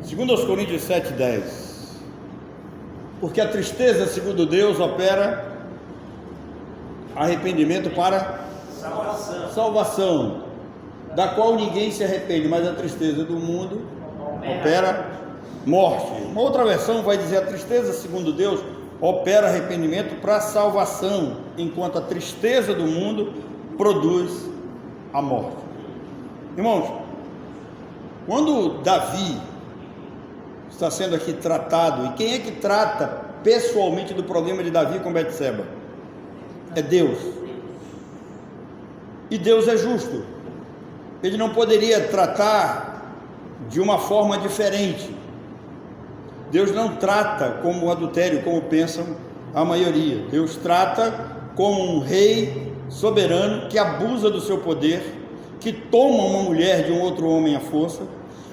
Segundo aos Coríntios 7:10. Porque a tristeza, segundo Deus, opera arrependimento para salvação, da qual ninguém se arrepende, mas a tristeza do mundo opera morte. Uma outra versão vai dizer: a tristeza, segundo Deus, opera arrependimento para salvação, enquanto a tristeza do mundo produz a morte. Irmãos, quando Davi está sendo aqui tratado, e quem é que trata pessoalmente do problema de Davi com Betseba? É Deus. E Deus é justo. Ele não poderia tratar de uma forma diferente. Deus não trata como o adultério, como pensam a maioria. Deus trata como um rei soberano que abusa do seu poder, que toma uma mulher de um outro homem à força,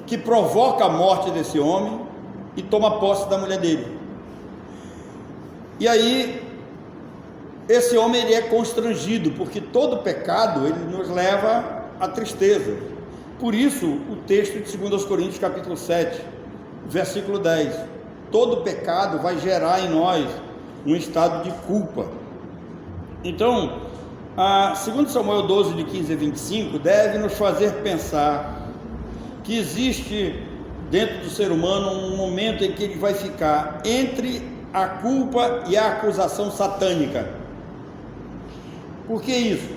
que provoca a morte desse homem e toma posse da mulher dele. E aí, esse homem ele é constrangido, porque todo pecado ele nos leva à tristeza. Por isso, o texto de 2 Coríntios capítulo 7, versículo 10, todo pecado vai gerar em nós um estado de culpa. Então, segundo Samuel 12, de 15 a 25, deve nos fazer pensar que existe dentro do ser humano um momento em que ele vai ficar entre a culpa e a acusação satânica. Por que isso?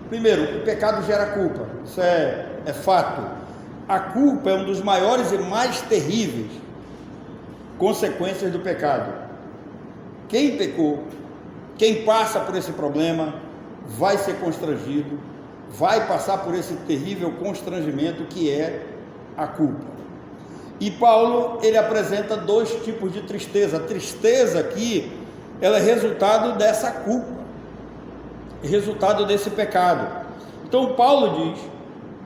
Primeiro, o pecado gera culpa, isso é fato. A culpa é um dos maiores e mais terríveis consequências do pecado. Quem pecou, quem passa por esse problema, vai ser constrangido, vai passar por esse terrível constrangimento que é a culpa. E Paulo, ele apresenta dois tipos de tristeza. A tristeza aqui, ela é resultado dessa culpa, resultado desse pecado. Então Paulo diz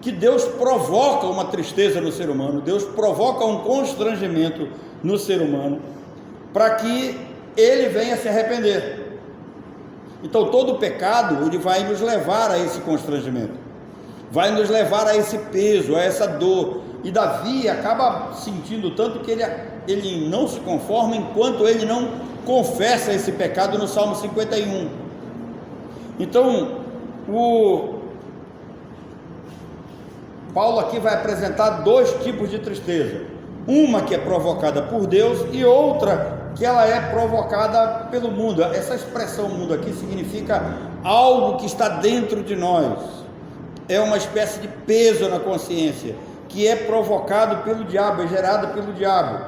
que Deus provoca uma tristeza no ser humano, Deus provoca um constrangimento no ser humano, para que ele venha se arrepender. Então todo pecado, ele vai nos levar a esse constrangimento, vai nos levar a esse peso, a essa dor. E Davi acaba sentindo tanto que ele não se conforma enquanto ele não confessa esse pecado no Salmo 51. Então, Paulo aqui vai apresentar dois tipos de tristeza. Uma que é provocada por Deus e outra que ela é provocada pelo mundo. Essa expressão mundo aqui significa algo que está dentro de nós. É uma espécie de peso na consciência, que é provocado pelo diabo, é gerado pelo diabo,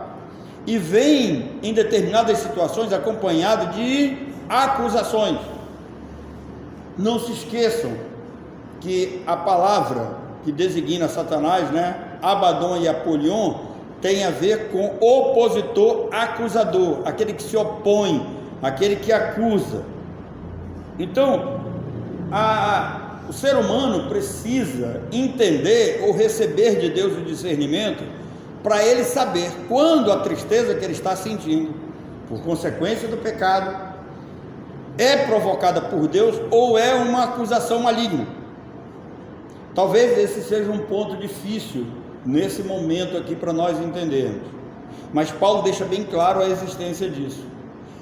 e vem em determinadas situações acompanhado de acusações. Não se esqueçam que a palavra que designa Satanás, Abaddon e Apolion, tem a ver com opositor acusador, aquele que se opõe, aquele que acusa. Então, o ser humano precisa entender ou receber de Deus o discernimento para ele saber quando a tristeza que ele está sentindo, por consequência do pecado, é provocada por Deus ou é uma acusação maligna. Talvez esse seja um ponto difícil nesse momento aqui para nós entendermos, mas Paulo deixa bem claro a existência disso.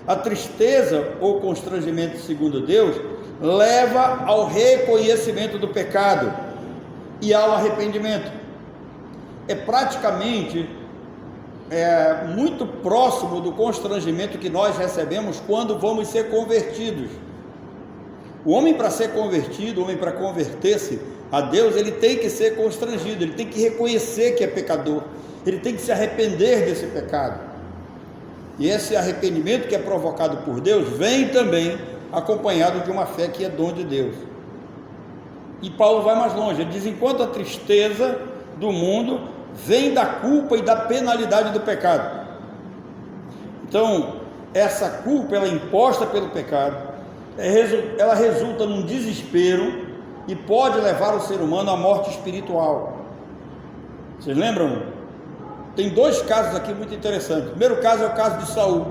A tristeza ou constrangimento segundo Deus leva ao reconhecimento do pecado e ao arrependimento. É praticamente muito próximo do constrangimento que nós recebemos quando vamos ser convertidos. O homem, para ser convertido, o homem para converter-se a Deus, ele tem que ser constrangido, ele tem que reconhecer que é pecador, ele tem que se arrepender desse pecado. E esse arrependimento que é provocado por Deus vem também acompanhado de uma fé que é dom de Deus. E Paulo vai mais longe, ele diz: enquanto a tristeza do mundo vem da culpa e da penalidade do pecado. Então, essa culpa, ela é imposta pelo pecado, ela resulta num desespero e pode levar o ser humano à morte espiritual. Vocês lembram? Tem dois casos aqui muito interessantes. O primeiro caso é o caso de Saul.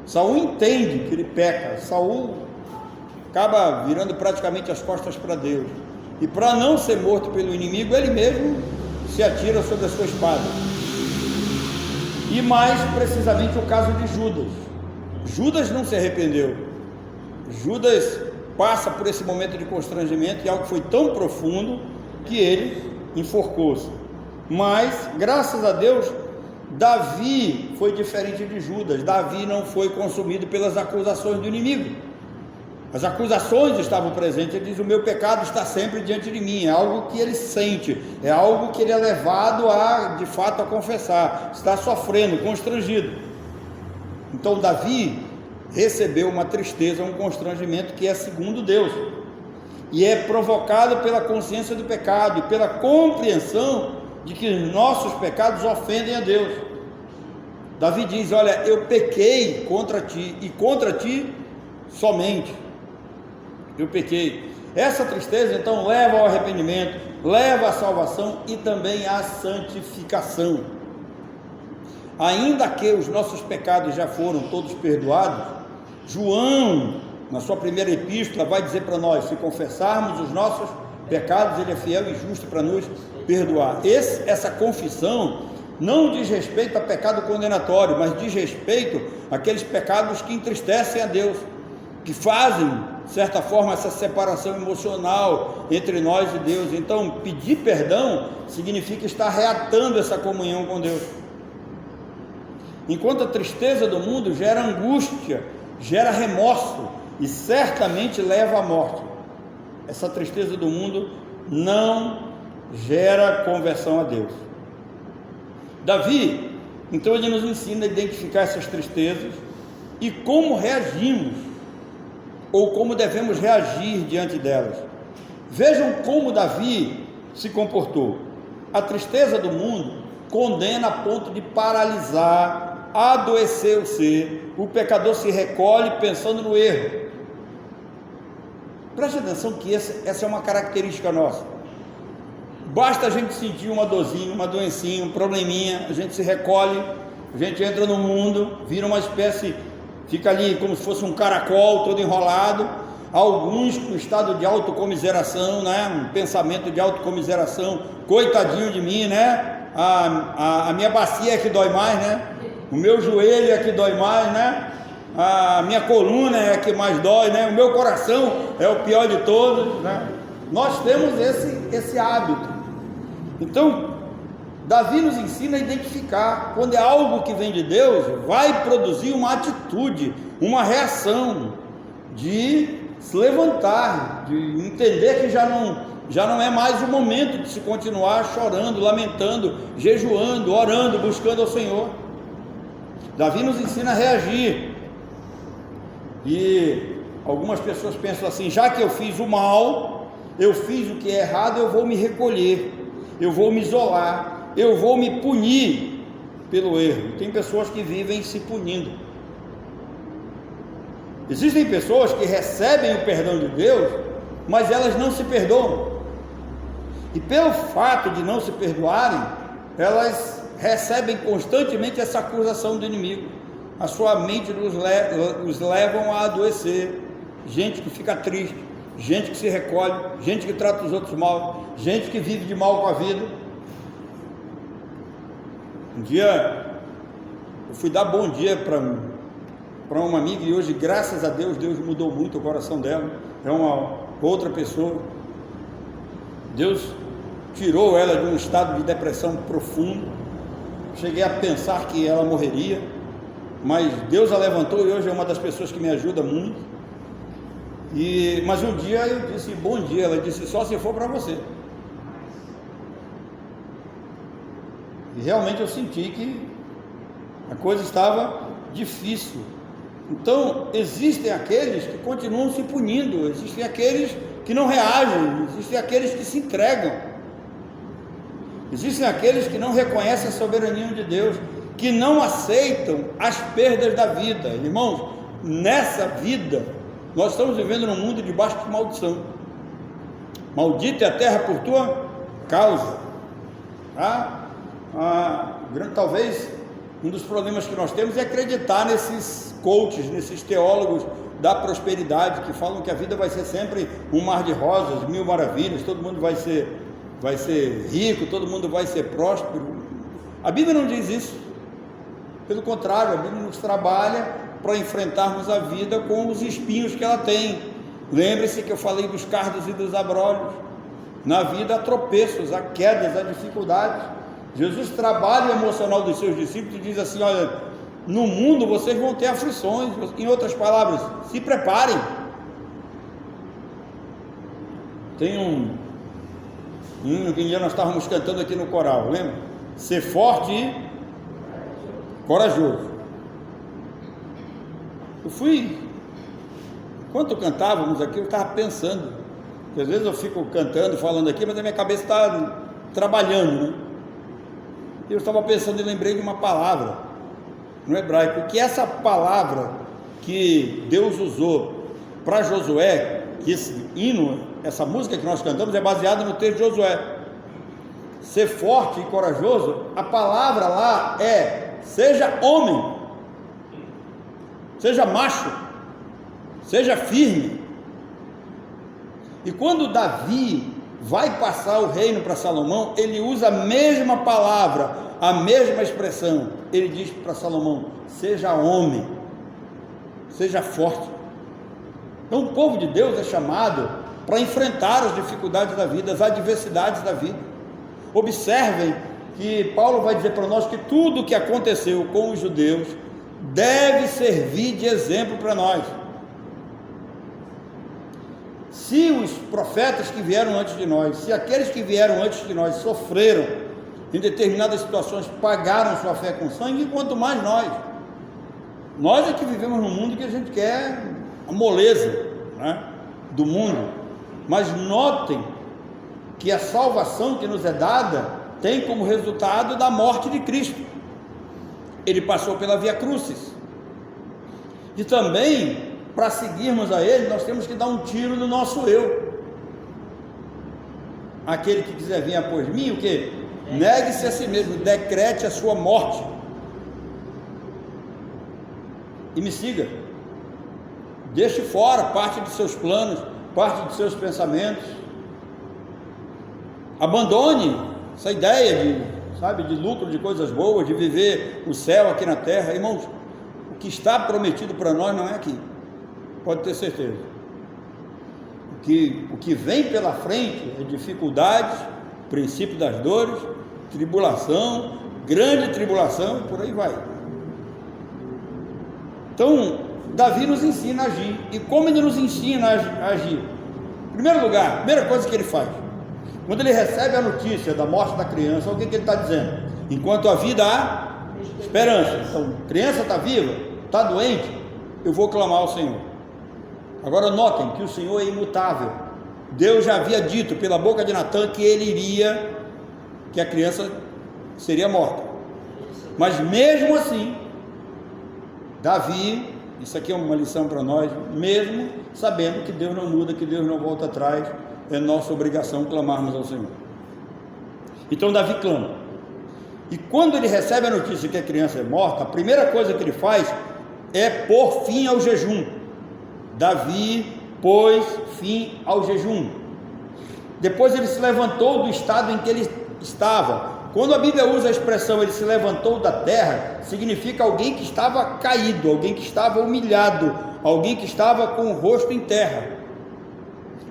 Saul entende que ele peca. Saul acaba virando praticamente as costas para Deus, e para não ser morto pelo inimigo, ele mesmo se atira sobre a sua espada. E mais precisamente o caso de Judas. Judas não se arrependeu. Judas passa por esse momento de constrangimento, e algo foi tão profundo que ele enforcou-se. Mas, graças a Deus, Davi foi diferente de Judas. Davi não foi consumido pelas acusações do inimigo. As acusações estavam presentes. Ele diz: o meu pecado está sempre diante de mim. É algo que ele sente, é algo que ele é levado a, de fato, a confessar. Está sofrendo, constrangido. Então Davi recebeu uma tristeza, um constrangimento que é segundo Deus, e é provocado pela consciência do pecado e pela compreensão de que nossos pecados ofendem a Deus. Davi diz: olha, eu pequei contra ti, e contra ti somente eu pequei. Essa tristeza então leva ao arrependimento, leva à salvação e também à santificação. Ainda que os nossos pecados já foram todos perdoados, João, na sua primeira epístola, vai dizer para nós: se confessarmos os nossos pecados, ele é fiel e justo para nos perdoar. Essa confissão não diz respeito a pecado condenatório, mas diz respeito àqueles pecados que entristecem a Deus, que fazem, de certa forma, essa separação emocional entre nós e Deus. Então, pedir perdão significa estar reatando essa comunhão com Deus. Enquanto a tristeza do mundo gera angústia, gera remorso e certamente leva à morte, essa tristeza do mundo não gera conversão a Deus. Davi, então, ele nos ensina a identificar essas tristezas e como reagimos, ou como devemos reagir diante delas. Vejam como Davi se comportou. A tristeza do mundo condena a ponto de paralisar, adoecer o ser. O pecador se recolhe pensando no erro. Preste atenção que essa é uma característica nossa. Basta a gente sentir uma dorzinha, uma doencinha, um probleminha, a gente se recolhe, a gente entra no mundo, vira uma espécie, fica ali como se fosse um caracol todo enrolado. Alguns com estado de autocomiseração, né? Um pensamento de autocomiseração: coitadinho de mim, né? A minha bacia é que dói mais, né? O meu joelho é que dói mais, né? A minha coluna é a que mais dói, né? O meu coração é o pior de todos, né? Nós temos esse hábito. Então, Davi nos ensina a identificar quando é algo que vem de Deus, vai produzir uma atitude, uma reação de se levantar, de entender que já não é mais o momento de se continuar chorando, lamentando, jejuando, orando, buscando ao Senhor. Davi nos ensina a reagir. E algumas pessoas pensam assim: já que eu fiz o mal, eu fiz o que é errado, eu vou me recolher, eu vou me isolar, eu vou me punir pelo erro. Tem pessoas que vivem se punindo. Existem pessoas que recebem o perdão de Deus, mas elas não se perdoam, e pelo fato de não se perdoarem, elas recebem constantemente essa acusação do inimigo. A sua mente os levam a adoecer. Gente que fica triste, gente que se recolhe, gente que trata os outros mal, gente que vive de mal com a vida. Um dia eu fui dar bom dia para uma amiga, e hoje, graças a Deus, Deus mudou muito o coração dela. É uma outra pessoa. Deus tirou ela de um estado de depressão profundo. Cheguei a pensar que ela morreria, mas Deus a levantou, e hoje é uma das pessoas que me ajuda muito. Mas um dia eu disse bom dia, ela disse: só se for para você. E realmente eu senti que a coisa estava difícil. Então, existem aqueles que continuam se punindo, existem aqueles que não reagem, existem aqueles que se entregam, existem aqueles que não reconhecem a soberania de Deus, que não aceitam as perdas da vida. Irmãos, nessa vida, nós estamos vivendo num mundo debaixo de maldição. Maldita é a terra por tua causa. Talvez um dos problemas que nós temos é acreditar nesses coaches, nesses teólogos da prosperidade, que falam que a vida vai ser sempre um mar de rosas, mil maravilhas, todo mundo vai ser vai ser rico, todo mundo vai ser próspero. A Bíblia não diz isso. Pelo contrário, a Bíblia nos trabalha para enfrentarmos a vida com os espinhos que ela tem. Lembre-se que eu falei dos cardos e dos abrolhos. Na vida há tropeços, há quedas, há dificuldades. Jesus trabalha o emocional dos seus discípulos e diz assim: olha, no mundo vocês vão ter aflições. Em outras palavras, se preparem. Tem um dia nós estávamos cantando aqui no coral, lembra? Ser forte e corajoso. Enquanto cantávamos aqui, eu estava pensando, que às vezes eu fico cantando, falando aqui, mas a minha cabeça está trabalhando, né? E eu estava pensando e lembrei de uma palavra no hebraico, que essa palavra que Deus usou para Josué, que esse hino, essa música que nós cantamos é baseada no texto de Josué. Ser forte e corajoso, a palavra lá é: seja homem, seja macho, seja firme. E quando Davi vai passar o reino para Salomão, ele usa a mesma palavra, a mesma expressão. Ele diz para Salomão: seja homem, seja forte. Então o povo de Deus é chamado para enfrentar as dificuldades da vida, as adversidades da vida. Observem que Paulo vai dizer para nós que tudo o que aconteceu com os judeus deve servir de exemplo para nós. Se os profetas que vieram antes de nós, se aqueles que vieram antes de nós sofreram em determinadas situações, pagaram sua fé com sangue, quanto mais nós é que vivemos num mundo que a gente quer a moleza, né, do mundo. Mas notem que a salvação que nos é dada tem como resultado da morte de Cristo. Ele passou pela Via Crucis, e também para seguirmos a Ele, nós temos que dar um tiro no nosso eu. Aquele que quiser vir após mim, o que? Negue-se a si mesmo, decrete a sua morte e me siga. Deixe fora parte de seus planos, parte de seus pensamentos. Abandone essa ideia de lucro, de coisas boas, de viver o céu aqui na terra. Irmãos, o que está prometido para nós não é aqui, pode ter certeza. O que vem pela frente é dificuldades, princípio das dores, tribulação, grande tribulação, por aí vai. Então, Davi nos ensina a agir. E como ele nos ensina a agir? Em primeiro lugar, a primeira coisa que ele faz, quando ele recebe a notícia da morte da criança, o que ele está dizendo? Enquanto a vida há esperança. Então, a criança está viva, está doente, eu vou clamar ao Senhor. Agora notem que o Senhor é imutável. Deus já havia dito pela boca de Natã que a criança seria morta. Mas mesmo assim, Davi, isso aqui é uma lição para nós, mesmo sabendo que Deus não muda, que Deus não volta atrás, é nossa obrigação clamarmos ao Senhor. Então Davi clama. E quando ele recebe a notícia que a criança é morta, a primeira coisa que ele faz é pôr fim ao jejum. Davi pôs fim ao jejum. Depois ele se levantou do estado em que ele estava. Quando a Bíblia usa a expressão ele se levantou da terra, significa alguém que estava caído, alguém que estava humilhado, alguém que estava com o rosto em terra,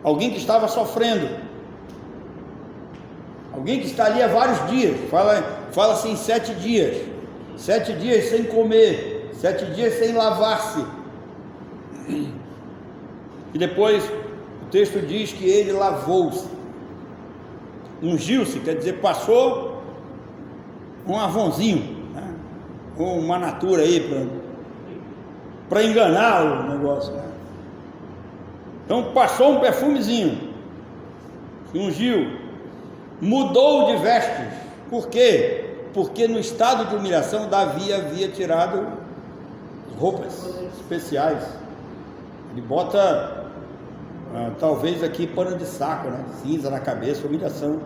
alguém que estava sofrendo, alguém que está ali há vários dias. Fala-se em 7 dias, 7 dias sem comer, 7 dias sem lavar-se. E depois o texto diz que ele lavou-se, ungiu-se, quer dizer, passou um avãozinho, né? Uma natura aí para enganar o negócio, né? Então passou um perfumezinho, se ungiu, mudou de vestes. Por quê? Porque no estado de humilhação Davi havia tirado roupas especiais. Ele bota talvez aqui pano de saco, né? Cinza na cabeça, humilhação.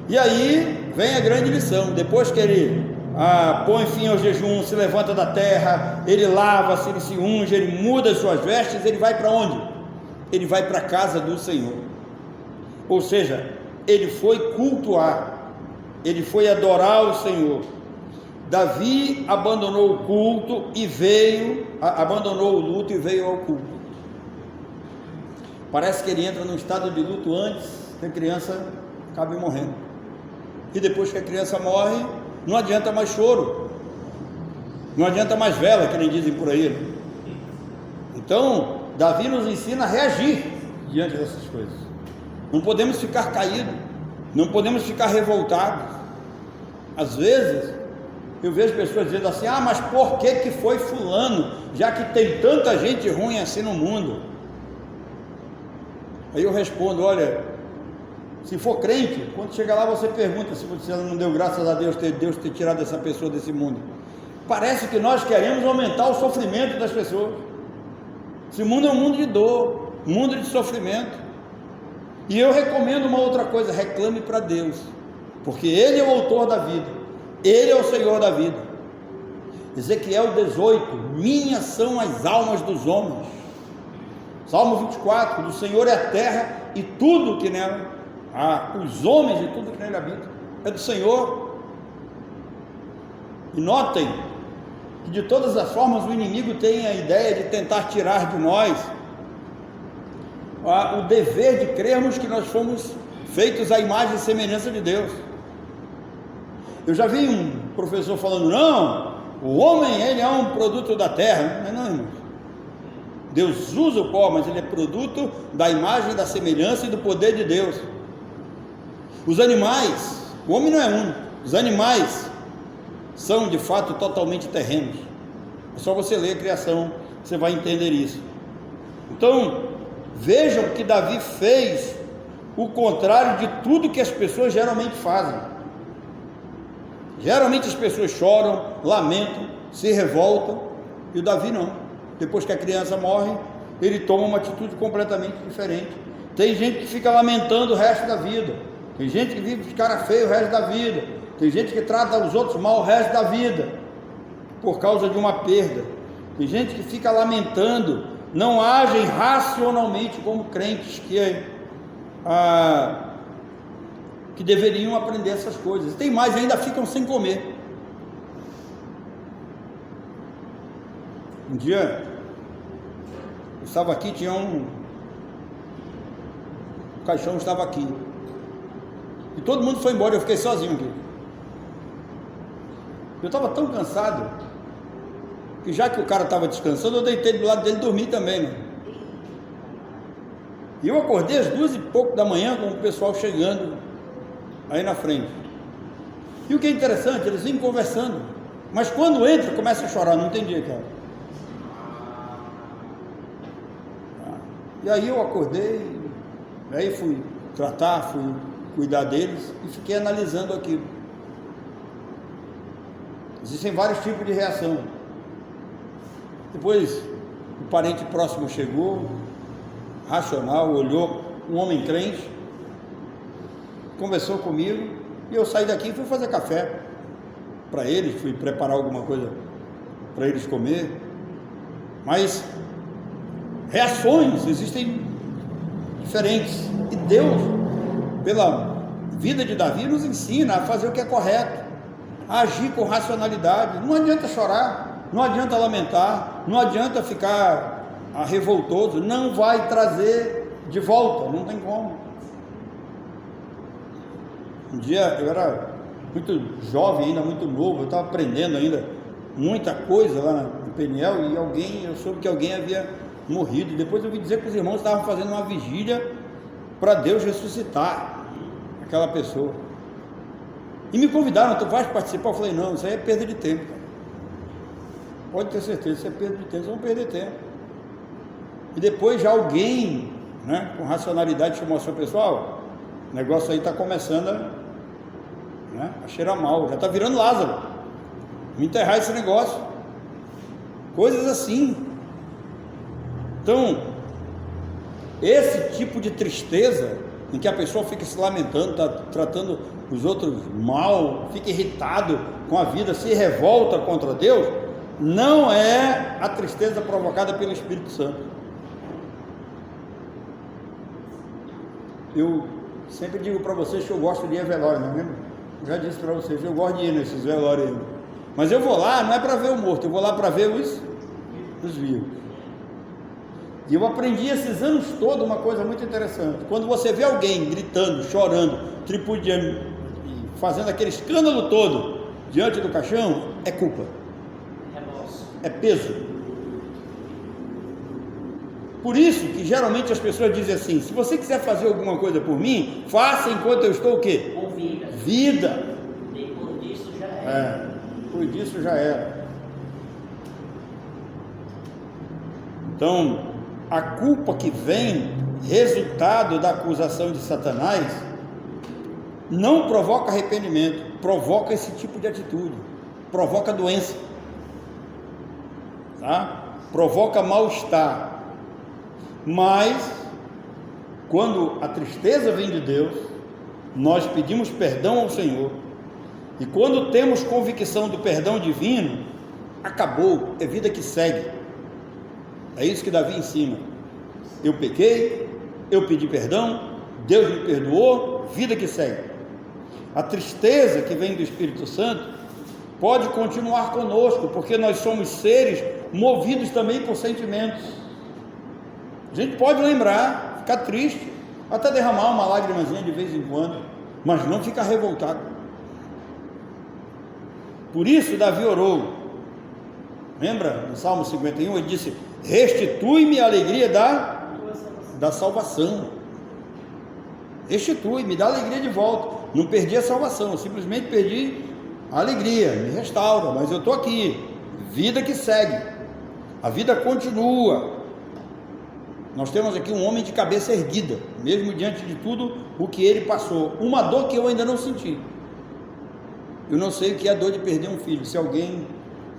E aí vem a grande lição. Depois que ele põe fim ao jejum, se levanta da terra, ele lava-se, ele se unge, ele muda as suas vestes, ele vai para onde? Ele vai para a casa do Senhor. Ou seja, ele foi cultuar, ele foi adorar o Senhor. Davi abandonou o culto e abandonou o luto e veio ao culto. Parece que ele entra num estado de luto antes que a criança acabe morrendo. E depois que a criança morre, não adianta mais choro, não adianta mais vela, que nem dizem por aí, né? Então, Davi nos ensina a reagir diante dessas coisas. Não podemos ficar caídos, não podemos ficar revoltados. Às vezes, eu vejo pessoas dizendo assim: ah, mas por que foi fulano, já que tem tanta gente ruim assim no mundo? Aí eu respondo: olha, se for crente, quando chegar lá você pergunta se você não deu graças a Deus ter tirado essa pessoa desse mundo. Parece que nós queremos aumentar o sofrimento das pessoas. Esse mundo é um mundo de dor, um mundo de sofrimento. E eu recomendo uma outra coisa: reclame para Deus, porque Ele é o autor da vida, Ele é o Senhor da vida. Ezequiel 18: minhas são as almas dos homens. Salmo 24: do Senhor é a terra e tudo que nela há, os homens e tudo que nela habita, é do Senhor. E notem que de todas as formas o inimigo tem a ideia de tentar tirar de nós o dever de crermos que nós fomos feitos à imagem e semelhança de Deus. Eu já vi um professor falando: não, o homem ele é um produto da terra. Não, irmãos. Deus usa o pó, mas ele é produto da imagem, da semelhança e do poder de Deus. Os animais, o homem não é único, os animais são de fato totalmente terrenos. É só você ler a criação, você vai entender isso. Então, vejam que Davi fez o contrário de tudo que as pessoas geralmente fazem. Geralmente as pessoas choram, lamentam, se revoltam, e o Davi não. Depois que a criança morre, ele toma uma atitude completamente diferente. Tem gente que fica lamentando o resto da vida, tem gente que vive de cara feia o resto da vida, tem gente que trata os outros mal o resto da vida, por causa de uma perda. Tem gente que fica lamentando, não agem racionalmente como crentes que deveriam aprender essas coisas. Tem mais, ainda ficam sem comer. Um dia eu estava aqui, tinha o caixão estava aqui e todo mundo foi embora, eu fiquei sozinho aqui. Eu estava tão cansado que, já que o cara estava descansando, eu deitei do lado dele e dormi também, né? E eu acordei às 2h pouco da manhã com o pessoal chegando aí na frente. E o que é interessante, eles vêm conversando, mas quando entra começa a chorar. Não entendi, cara. E aí eu acordei, aí fui tratar, fui cuidar deles e fiquei analisando aquilo. Existem vários tipos de reação. Depois o parente próximo chegou, racional, olhou, um homem crente, conversou comigo, e eu saí daqui e fui fazer café para eles, fui preparar alguma coisa para eles comer. Mas reações existem diferentes, e Deus, pela vida de Davi, nos ensina a fazer o que é correto, a agir com racionalidade. Não adianta chorar, não adianta lamentar, não adianta ficar revoltoso, não vai trazer de volta, não tem como. Um dia eu era muito jovem ainda, muito novo, eu estava aprendendo ainda muita coisa lá no Peniel, e eu soube que alguém havia morrido, e depois eu vi dizer que os irmãos estavam fazendo uma vigília para Deus ressuscitar aquela pessoa, e me convidaram: tu vais participar? Eu falei: não, isso aí é perda de tempo, cara. Pode ter certeza, isso é perda de tempo, vocês vão perder tempo. E depois já alguém, né, com racionalidade chamou assim: pessoal, o negócio aí está começando a cheirar mal, já está virando Lázaro, vamos enterrar esse negócio, coisas assim. Então, esse tipo de tristeza, em que a pessoa fica se lamentando, está tratando os outros mal, fica irritado com a vida, se revolta contra Deus, não é a tristeza provocada pelo Espírito Santo. Eu Sempre digo para vocês que eu gosto de ir a velório, não é mesmo? Já disse para vocês, eu gosto de ir nesses velórios aí. Mas eu vou lá, não é para ver o morto, eu vou lá para ver os vivos. E eu aprendi esses anos todos uma coisa muito interessante. Quando você vê alguém gritando, chorando, tripudiando, fazendo aquele escândalo todo diante do caixão, é culpa, é peso. Por isso que geralmente as pessoas dizem assim: se você quiser fazer alguma coisa por mim, faça enquanto eu estou o quê? Com vida. Vida. Depois disso já era. Depois disso já era. Então, a culpa que vem resultado da acusação de Satanás não provoca arrependimento, provoca esse tipo de atitude, provoca doença, tá? Provoca mal-estar. Mas quando a tristeza vem de Deus, nós pedimos perdão ao Senhor, e quando temos convicção do perdão divino, acabou, é vida que segue. É isso que Davi ensina: eu pequei, eu pedi perdão, Deus me perdoou, vida que segue. A tristeza que vem do Espírito Santo pode continuar conosco, porque nós somos seres movidos também por sentimentos. A gente pode lembrar, ficar triste, até derramar uma lágrimazinha de vez em quando, mas não ficar revoltado. Por isso Davi orou, lembra no Salmo 51, ele disse: restitui-me a alegria da salvação. Restitui, me dá a alegria de volta. Não perdi a salvação, eu simplesmente perdi a alegria, me restaura, mas eu estou aqui, vida que segue, a vida continua. Nós temos aqui um homem de cabeça erguida, mesmo diante de tudo o que ele passou, uma dor que eu ainda não senti. Eu não sei o que é a dor de perder um filho. Se alguém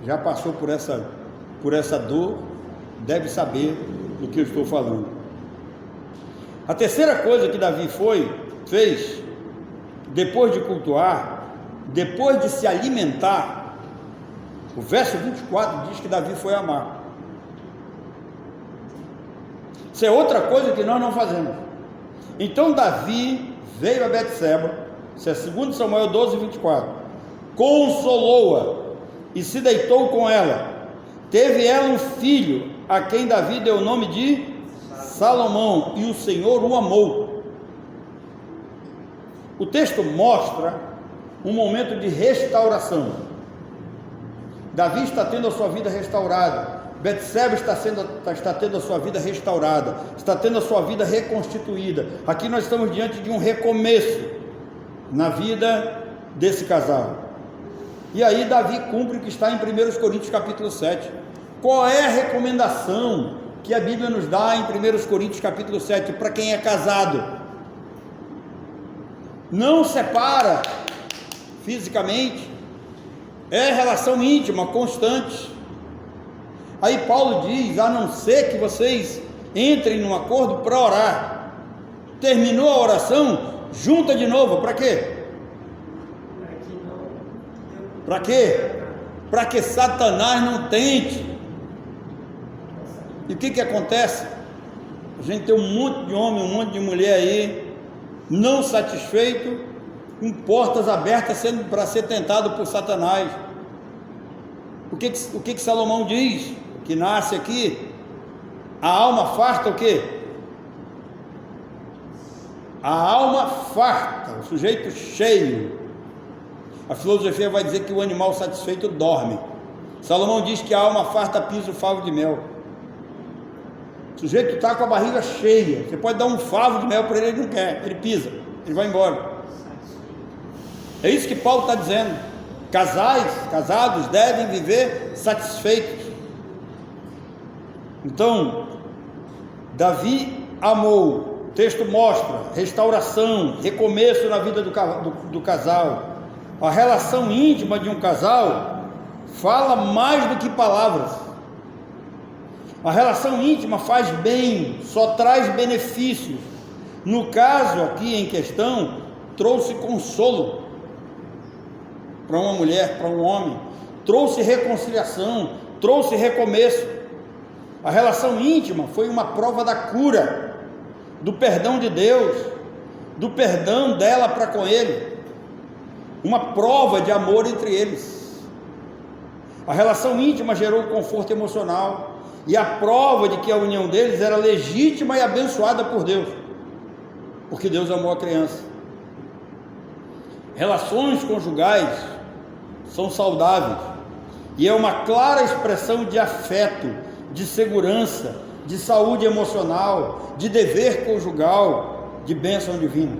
já passou por essa dor, deve saber do que eu estou falando. A terceira coisa que Davi fez, depois de cultuar, depois de se alimentar, o verso 24 diz que Davi foi amar. Isso é outra coisa que nós não fazemos. Então Davi veio a Betseba, isso é 2 Samuel 12, 24, consolou-a e se deitou com ela. Teve ela um filho, a quem Davi deu o nome de Salomão, e o Senhor o amou. O texto mostra um momento de restauração. Davi está tendo a sua vida restaurada. Betseba está tendo a sua vida restaurada, está tendo a sua vida reconstituída. Aqui nós estamos diante de um recomeço na vida desse casal. E aí Davi cumpre o que está em 1 Coríntios capítulo 7. Qual é a recomendação que a Bíblia nos dá em 1 Coríntios capítulo 7 para quem é casado? Não separa fisicamente, é relação íntima, constante. Aí Paulo diz: a não ser que vocês entrem num acordo para orar. Terminou a oração, junta de novo. Para quê? Para quê? Para que Satanás não tente. E o que acontece? A gente tem um monte de homem, um monte de mulher aí, não satisfeito, com portas abertas para ser tentado por Satanás. O que Salomão diz? Que nasce aqui, a alma farta o quê? A alma farta, o sujeito cheio. A filosofia vai dizer que o animal satisfeito dorme. Salomão diz que a alma farta pisa o favo de mel. O sujeito está com a barriga cheia, você pode dar um favo de mel para ele, ele não quer, ele pisa, ele vai embora. É isso que Paulo está dizendo. Casados devem viver satisfeitos. Então, Davi amou. O texto mostra restauração, recomeço na vida do casal. A relação íntima de um casal fala mais do que palavras. A relação íntima faz bem, só traz benefícios. No caso aqui em questão, trouxe consolo para uma mulher, para um homem, trouxe reconciliação, trouxe recomeço. A relação íntima foi uma prova da cura, do perdão de Deus. do perdão dela para com ele, uma prova de amor entre eles. A relação íntima gerou conforto emocional e a prova de que a união deles era legítima e abençoada por Deus, porque Deus amou a criança. Relações conjugais são saudáveis e é uma clara expressão de afeto, de segurança, de saúde emocional, de dever conjugal, de bênção divina.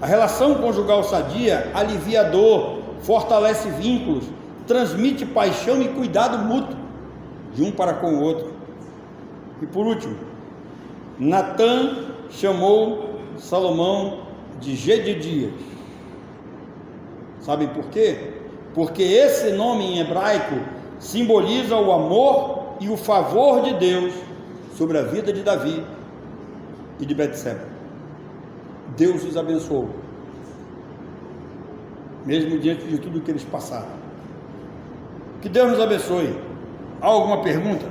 A relação conjugal sadia alivia a dor, fortalece vínculos, transmite paixão e cuidado mútuo de um para com o outro. E por último, Natã chamou Salomão de Jedidias. Sabem por quê? Porque esse nome em hebraico simboliza o amor e o favor de Deus sobre a vida de Davi e de Betseba. Deus os abençoou, mesmo diante de tudo que eles passaram. Que Deus nos abençoe. Há alguma pergunta?